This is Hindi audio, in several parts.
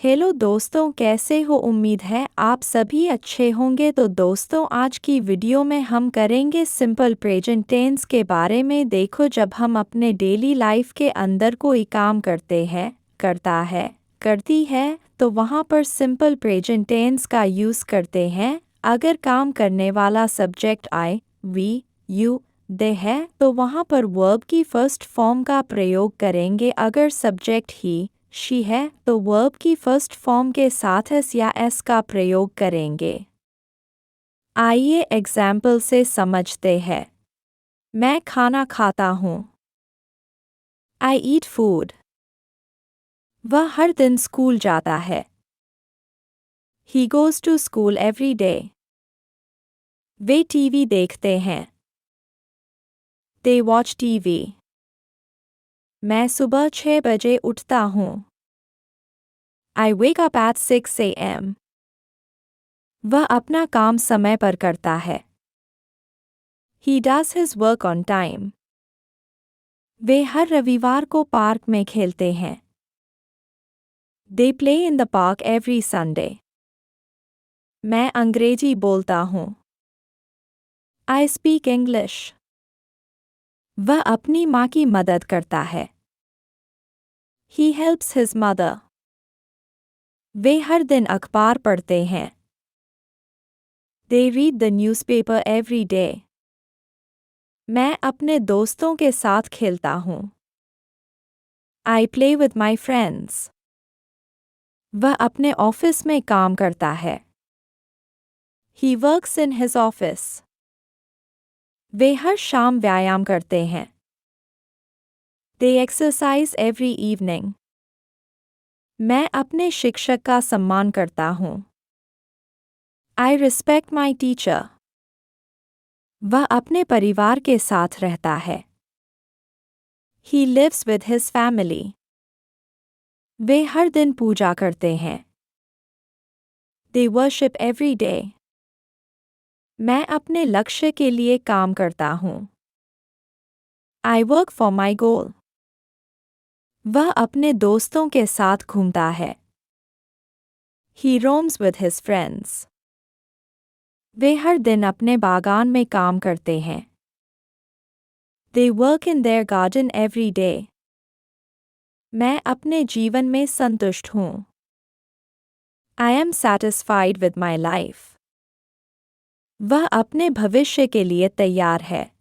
हेलो दोस्तों, कैसे हो? उम्मीद है आप सभी अच्छे होंगे। तो दोस्तों, आज की वीडियो में हम करेंगे सिंपल प्रेजेंट टेंस के बारे में। देखो, जब हम अपने डेली लाइफ के अंदर कोई काम करते हैं, करता है, करती है, तो वहाँ पर सिंपल प्रेजेंट टेंस का यूज़ करते हैं। अगर काम करने वाला सब्जेक्ट आई, वी, यू, दे है, तो वहाँ पर वर्ब की फर्स्ट फॉर्म का प्रयोग करेंगे। अगर सब्जेक्ट ही, शी है, तो वर्ब की फर्स्ट फॉर्म के साथ एस या एस का प्रयोग करेंगे। आइए एग्जाम्पल से समझते हैं। मैं खाना खाता हूँ। I eat food. वह हर दिन स्कूल जाता है। He goes to school every day. वे टीवी देखते हैं। They watch TV. मैं सुबह 6 बजे उठता हूँ। I wake up at 6 AM। वह अपना काम समय पर करता है। He does his work on time. वे हर रविवार को पार्क में खेलते हैं। They play in the park every Sunday. मैं अंग्रेजी बोलता हूँ। I speak English. वह अपनी माँ की मदद करता है। He helps his mother. वे हर दिन अखबार पढ़ते हैं। They read the newspaper every day. मैं अपने दोस्तों के साथ खेलता हूँ। I play with my friends. वह अपने ऑफिस में काम करता है। He works in his office. वे हर शाम व्यायाम करते हैं। They exercise every evening. मैं अपने शिक्षक का सम्मान करता हूँ। I respect my teacher. वह अपने परिवार के साथ रहता है। He lives with his family. वे हर दिन पूजा करते हैं। They worship every day. मैं अपने लक्ष्य के लिए काम करता हूँ। I work for my goal. वह अपने दोस्तों के साथ घूमता है। He roams with his friends. वे हर दिन अपने बागान में काम करते हैं। They work in their garden every day. मैं अपने जीवन में संतुष्ट हूँ। I am satisfied with my life. वह अपने भविष्य के लिए तैयार है।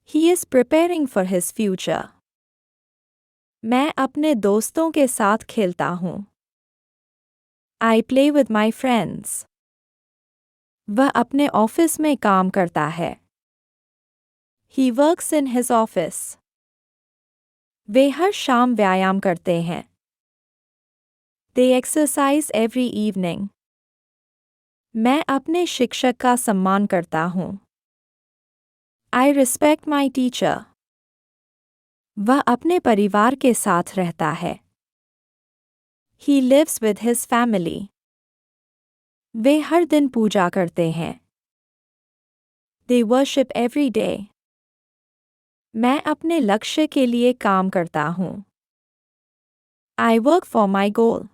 He is preparing for his future. मैं अपने दोस्तों के साथ खेलता हूँ। I play with my friends. वह अपने ऑफिस में काम करता है। He works in his office. वे हर शाम व्यायाम करते हैं। They exercise every evening. मैं अपने शिक्षक का सम्मान करता हूँ। I respect my teacher. वह अपने परिवार के साथ रहता है। He lives with his family. वे हर दिन पूजा करते हैं। They worship every day. मैं अपने लक्ष्य के लिए काम करता हूँ। I work for my goal.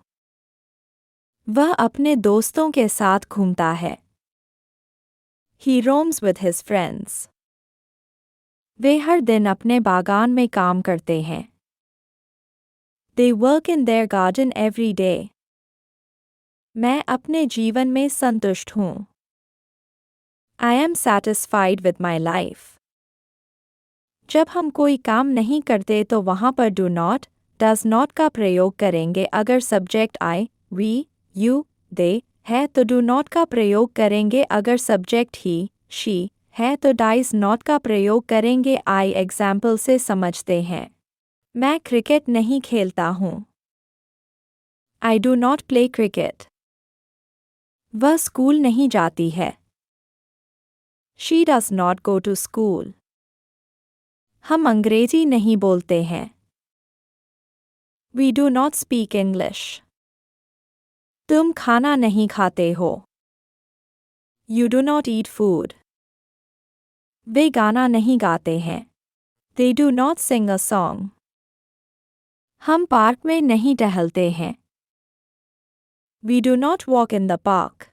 वह अपने दोस्तों के साथ घूमता है। He roams with his friends. वे हर दिन अपने बागान में काम करते हैं। They work in their garden every day. मैं अपने जीवन में संतुष्ट हूँ। I am satisfied with my life. जब हम कोई काम नहीं करते तो वहाँ पर do not, does not का प्रयोग करेंगे। अगर subject I, we, you, they है तो do not का प्रयोग करेंगे। अगर सब्जेक्ट he, she है तो does not का प्रयोग करेंगे। I एग्जाम्पल से समझते हैं। मैं क्रिकेट नहीं खेलता हूँ। I do not play cricket. वह स्कूल नहीं जाती है। She does not go to school. हम अंग्रेजी नहीं बोलते हैं। We do not speak English. तुम खाना नहीं खाते हो। You do not eat food. वे गाना नहीं गाते हैं। They do not sing a song. हम पार्क में नहीं टहलते हैं। We do not walk in the park.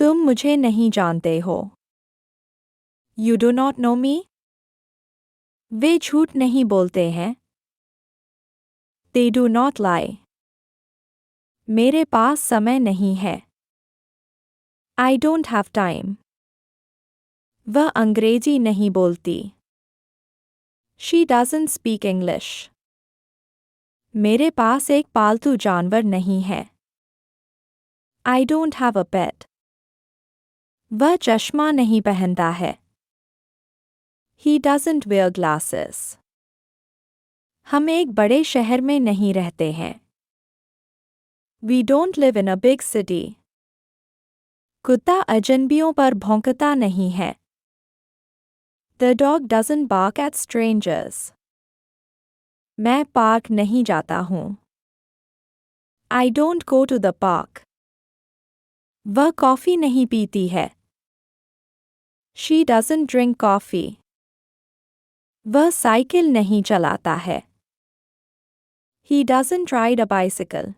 तुम मुझे नहीं जानते हो. You do not know me. वे झूठ नहीं बोलते हैं. They do not lie. मेरे पास समय नहीं है. I don't have time. वह अंग्रेजी नहीं बोलती. She doesn't speak English. मेरे पास एक पालतू जानवर नहीं है. I don't have a pet. वह चश्मा नहीं पहनता है. He doesn't wear glasses. हम एक बड़े शहर में नहीं रहते हैं. We don't live in a big city. कुत्ता अजनबियों पर भौंकता नहीं है. The dog doesn't bark at strangers. मैं पार्क नहीं जाता हूँ. I don't go to the park. वह कॉफ़ी नहीं पीती है. She doesn't drink coffee. वह साइकिल नहीं चलाता है. He doesn't ride a bicycle.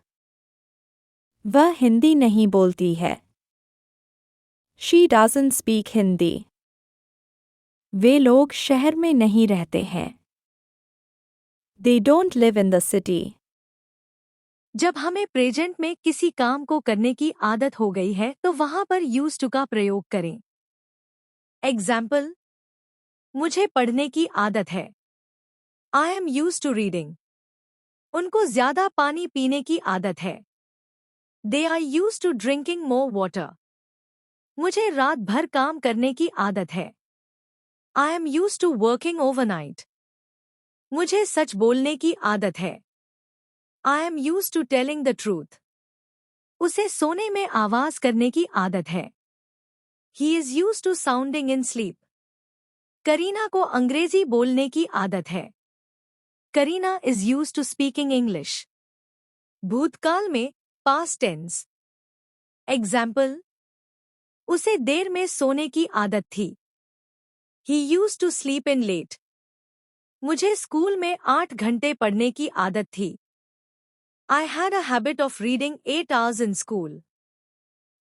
वह हिंदी नहीं बोलती है. She doesn't speak Hindi. वे लोग शहर में नहीं रहते हैं. They don't live in the city. जब हमें प्रेजेंट में किसी काम को करने की आदत हो गई है तो वहां पर यूज्ड टू का प्रयोग करें. एग्जाम्पल, मुझे पढ़ने की आदत है. I am used to reading. उनको ज्यादा पानी पीने की आदत है. They are used to drinking more water. मुझे रात भर काम करने की आदत है. I am used to working overnight. मुझे सच बोलने की आदत है. I am used to telling the truth. उसे सोने में आवाज करने की आदत है. He is used to sounding in sleep. Kareena को अंग्रेजी बोलने की आदत है. Kareena is used to speaking English. भूतकाल में past tense. एग्जाम्पल, उसे देर में सोने की आदत थी. He used to sleep in late. मुझे स्कूल में 8 घंटे पढ़ने की आदत थी. I had a habit of reading 8 hours in school.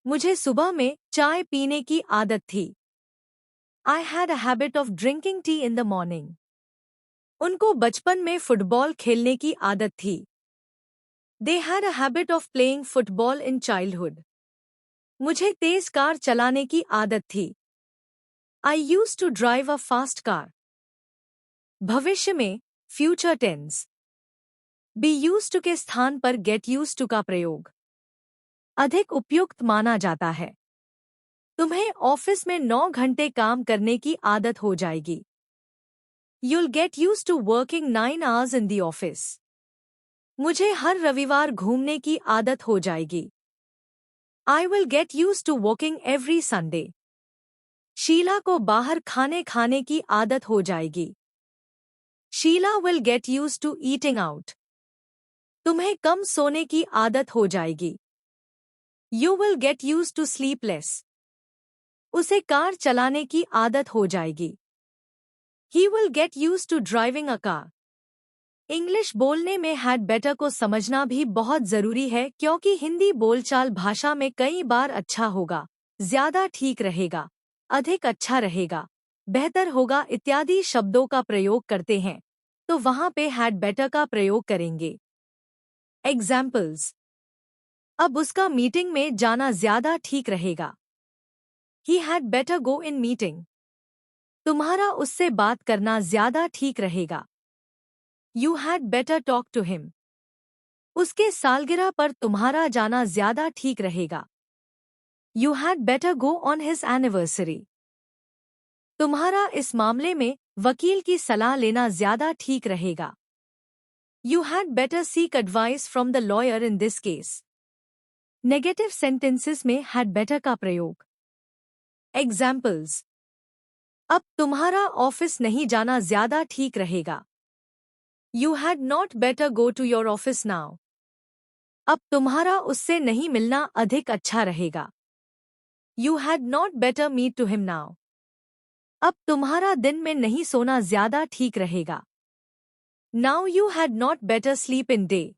मुझे सुबह में चाय पीने की आदत थी. I had a habit of drinking tea in the morning. उनको बचपन में फुटबॉल खेलने की आदत थी. They had a habit of playing football in childhood. मुझे तेज कार चलाने की आदत थी. I used to drive a fast car. भविष्य में future tense. Be used to के स्थान पर गेट यूज्ड टू का प्रयोग अधिक उपयुक्त माना जाता है. तुम्हें ऑफिस में 9 घंटे काम करने की आदत हो जाएगी. You'll get used to working 9 hours in the office. मुझे हर रविवार घूमने की आदत हो जाएगी. I will get used to walking every Sunday. Sheila को बाहर खाने की आदत हो जाएगी. Sheila will get used to eating out. तुम्हें कम सोने की आदत हो जाएगी. You will get used to sleep less. उसे कार चलाने की आदत हो जाएगी. He will get used to driving a car. English बोलने में had better को समझना भी बहुत जरूरी है क्योंकि हिंदी बोलचाल भाषा में कई बार अच्छा होगा, ज्यादा ठीक रहेगा, अधिक अच्छा रहेगा, बेहतर होगा इत्यादि शब्दों का प्रयोग करते हैं तो वहां पे had better का प्रयोग करेंगे. एग्जाम्पल्स, अब उसका मीटिंग में जाना ज्यादा ठीक रहेगा. He had better go in meeting. तुम्हारा उससे बात करना ज्यादा ठीक रहेगा. You had better talk to him. उसके सालगिरह पर तुम्हारा जाना ज्यादा ठीक रहेगा. You had better go on his anniversary. तुम्हारा इस मामले में वकील की सलाह लेना ज्यादा ठीक रहेगा. You had better seek advice from the lawyer in this case. Negative sentences में had better का प्रयोग. एग्जाम्पल्स, अब तुम्हारा ऑफिस नहीं जाना ज्यादा ठीक रहेगा. You had not better go to your office now. अब तुम्हारा उससे नहीं मिलना अधिक अच्छा रहेगा. You had not better meet to him now. अब तुम्हारा दिन में नहीं सोना ज्यादा ठीक रहेगा. Now you had not better sleep in day.